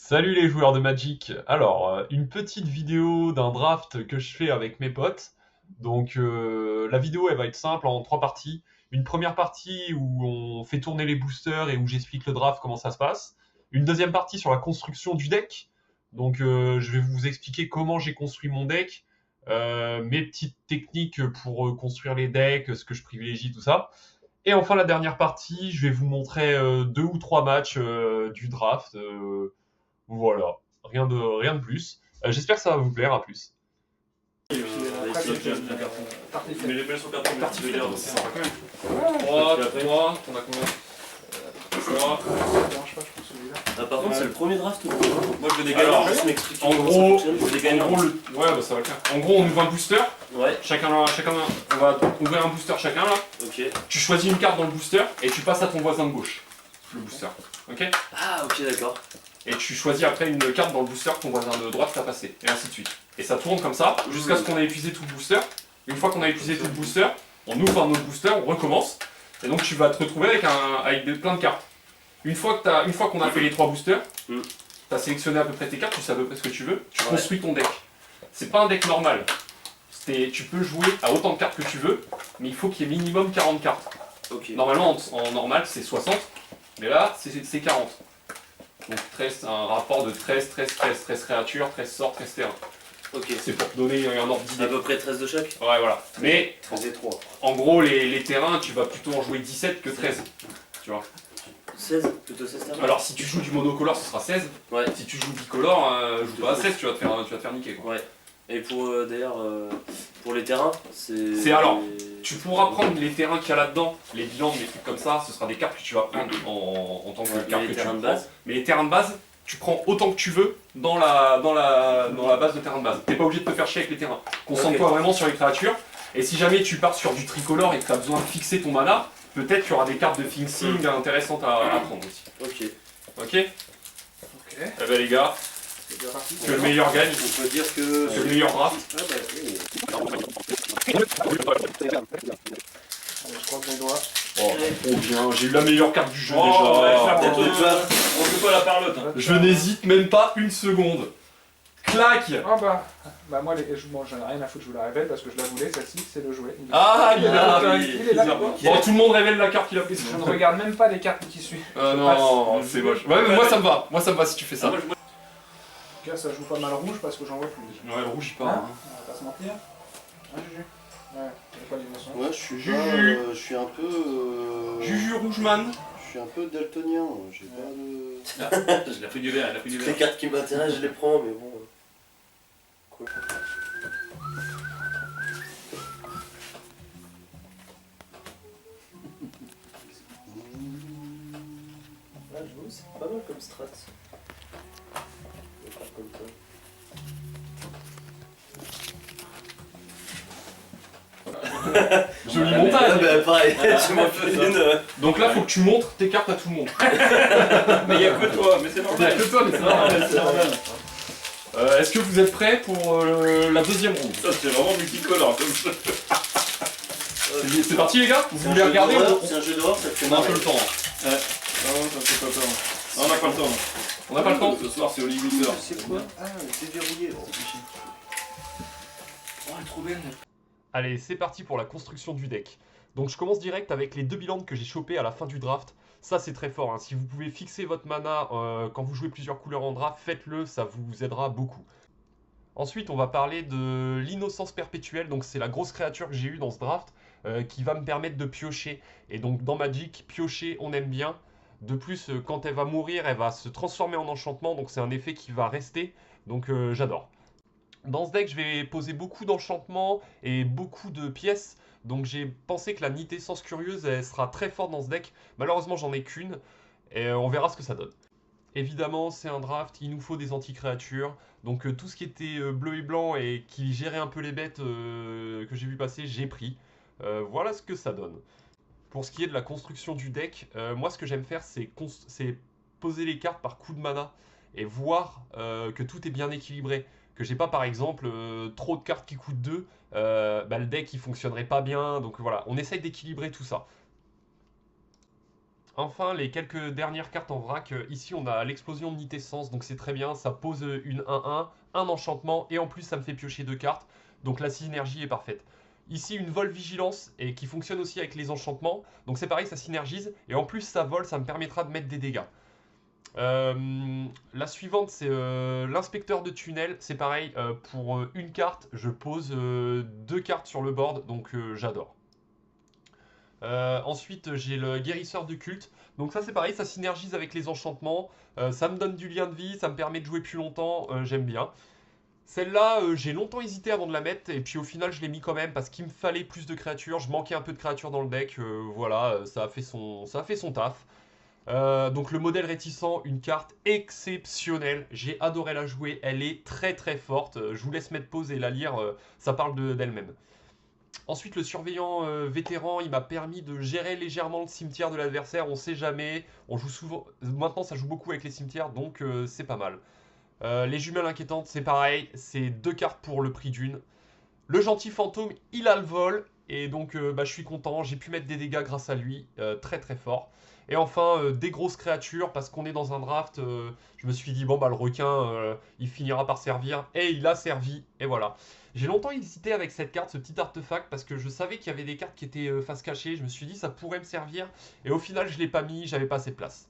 Salut les joueurs de Magic. Alors, une petite vidéo d'un draft que je fais avec mes potes. Donc, la vidéo, elle va être simple en trois parties. Une première partie où on fait tourner les boosters et où j'explique le draft, comment ça se passe. Une deuxième partie sur la construction du deck. Donc, je vais vous expliquer comment j'ai construit mon deck, mes petites techniques pour construire les decks, ce que je privilégie, tout ça. Et enfin, la dernière partie, je vais vous montrer deux ou trois matchs du draft. Voilà, rien de plus. J'espère que ça va vous plaire, à plus. Après, c'est Mais les belles sont carton, mais tu veux dire, c'est sympa quand même. 3, t'en as combien 3. Ah, par contre, c'est le premier draft. Moi, je veux des Alors, gagnants, juste m'expliquer. En comment gros, ça fonctionne. Je veux des en gagnants. gros, ouais, bah ça va le faire. En gros, on ouvre un booster. Ouais, Chacun, on va ouvrir un booster chacun là. ok. Tu choisis une carte dans le booster et tu passes à ton voisin de gauche. Le booster. Ok. Ah, ok, d'accord. Et tu choisis après une carte dans le booster que ton voisin de droite t'a passé. Et ainsi de suite. Et ça tourne comme ça jusqu'à ce qu'on ait épuisé tout le booster. Une fois qu'on a épuisé tout le booster, on ouvre un autre booster, on recommence. Et donc tu vas te retrouver avec plein de cartes. Une fois qu'on a fait les 3 boosters, tu as sélectionné à peu près tes cartes, tu sais à peu près ce que tu veux, tu construis ton deck. C'est pas un deck normal. Tu peux jouer à autant de cartes que tu veux, mais il faut qu'il y ait minimum 40 cartes. Ok. Normalement en normal c'est 60, mais là c'est 40. Donc 13, c'est un rapport de 13, 13, 13, 13 créatures, 13 sorts, 13 terrains. Ok. C'est pour te donner un ordre d'idée. À peu près 13 de chaque. Ouais, voilà. Mais 13 et 3. en gros, les terrains, tu vas plutôt en jouer 17 que 13. Tu vois. 16, plutôt 16 termes. Alors, si tu joues du monocolore, ce sera 16. Ouais. Si tu joues bicolore, joue pas à 16, tu vas te faire niquer. Quoi. Ouais. Et pour d'ailleurs, pour les terrains, C'est alors, tu pourras prendre les terrains qu'il y a là-dedans, les bilans, les trucs comme ça, ce sera des cartes que tu vas prendre en tant que carte que les tu terrains de prends. base. Mais les terrains de base, tu prends autant que tu veux dans la base de terrain de base. T'es pas obligé de te faire chier avec les terrains. Concentre-toi vraiment sur les créatures. Et si jamais tu pars sur du tricolore et que tu as besoin de fixer ton mana, peut-être qu'il y aura des cartes de fixing intéressantes à prendre aussi. Ok. Ok. Eh ben les gars, que le meilleur gagne, On peut dire que. que le meilleur draft. Ah bah, Je croise mes doigts. Oh, trop bien, j'ai eu la meilleure carte du jeu Oh, déjà. ouais, ça, peut-être on fait pas la parlotte. Je n'hésite même pas une seconde. Clac. Ah bah moi j'en ai rien à foutre, je vous la révèle parce que je la voulais, celle-ci, c'est le jouet. Ah, il est là. Il est là. Bon, tout le monde révèle la carte qu'il a prise. Je ne regarde même pas les cartes qui suivent. Ah non, c'est moche. Ouais, mais moi ça me va. Moi ça me va si tu fais ça. En tout cas, ça joue pas mal rouge parce que j'en vois plus. Ouais, le rouge il part. Hein, on va pas se mentir. Hein, Juju? Ouais, il y a pas d'émotion. Ouais, je suis Juju. pas, je suis un peu. Juju Rougeman. Je suis un peu daltonien. J'ai pas de. Il a pris du verre, il a pris du Toutes les verre. cartes qui m'intéressent, je les prends, mais bon. Quoi. Ah, je vois, c'est pas mal comme strat. Je vais faire comme ça. Joli Ah, montage. bah pareil, tu m'en fais une. Donc là faut que tu montres tes cartes à tout le monde. Mais il y a que toi, mais c'est Il y a normal. que toi, mais c'est normal. Est-ce que vous êtes prêts pour la deuxième ronde? Ça, c'est vraiment multicolore comme ça. C'est parti les gars? Vous voulez regarder? C'est un jeu d'horreur, ça te fait On a un marrer. peu le temps. Non, ça me fait pas peur. Non, on n'a pas le temps. On n'a pas le temps? Ce soir, c'est Olivier Hutter. C'est quoi? Ah, c'est verrouillé. Oh, elle est trop belle. Allez, c'est parti pour la construction du deck. Donc je commence direct avec les deux bilans que j'ai chopés à la fin du draft. Ça c'est très fort, hein. Si vous pouvez fixer votre mana quand vous jouez plusieurs couleurs en draft, faites-le, ça vous aidera beaucoup. Ensuite on va parler de l'innocence perpétuelle, donc c'est la grosse créature que j'ai eue dans ce draft qui va me permettre de piocher. Et donc dans Magic, piocher on aime bien. De plus, quand elle va mourir, elle va se transformer en enchantement, donc c'est un effet qui va rester, donc j'adore. Dans ce deck, je vais poser beaucoup d'enchantements et beaucoup de pièces. Donc j'ai pensé que la Nité Sens Curieuse, elle sera très forte dans ce deck. Malheureusement, j'en ai qu'une. Et on verra ce que ça donne. Évidemment, c'est un draft, il nous faut des anti-créatures. Donc tout ce qui était bleu et blanc et qui gérait un peu les bêtes que j'ai vu passer, j'ai pris. Voilà ce que ça donne. Pour ce qui est de la construction du deck, moi ce que j'aime faire, c'est poser les cartes par coup de mana et voir que tout est bien équilibré. Que j'ai pas par exemple trop de cartes qui coûtent 2, le deck il fonctionnerait pas bien, donc voilà, on essaye d'équilibrer tout ça. Enfin, les quelques dernières cartes en vrac. Ici, on a l'explosion de Nitessence, donc c'est très bien. Ça pose une 1-1, un enchantement, et en plus, ça me fait piocher 2 cartes. Donc la synergie est parfaite. Ici, une vol vigilance, et qui fonctionne aussi avec les enchantements. Donc c'est pareil, ça synergise. Et en plus, ça vole, ça me permettra de mettre des dégâts. La suivante, c'est l'inspecteur de tunnel. C'est pareil, pour une carte, je pose 2 cartes sur le board, donc j'adore. Ensuite, j'ai le guérisseur de culte. Donc ça, c'est pareil, ça synergise avec les enchantements. Ça me donne du lien de vie, ça me permet de jouer plus longtemps, j'aime bien. Celle-là, j'ai longtemps hésité avant de la mettre, et puis au final, je l'ai mis quand même parce qu'il me fallait plus de créatures. Je manquais un peu de créatures dans le deck, voilà, ça a fait son taf. Donc le modèle réticent, une carte exceptionnelle. J'ai adoré la jouer, elle est très très forte. Je vous laisse mettre pause et la lire, ça parle d'elle-même. Ensuite, le surveillant vétéran, il m'a permis de gérer légèrement le cimetière de l'adversaire. On sait jamais, on joue souvent. Maintenant, ça joue beaucoup avec les cimetières, donc c'est pas mal. Les jumelles inquiétantes, c'est pareil, c'est 2 cartes pour le prix d'une. Le gentil fantôme, il a le vol, et donc je suis content, j'ai pu mettre des dégâts grâce à lui, très très fort. Et enfin, des grosses créatures, parce qu'on est dans un draft, je me suis dit, bon bah le requin, il finira par servir, et il a servi, et voilà. J'ai longtemps hésité avec cette carte, ce petit artefact, parce que je savais qu'il y avait des cartes qui étaient face cachée, je me suis dit ça pourrait me servir, et au final je l'ai pas mis, j'avais pas assez de place.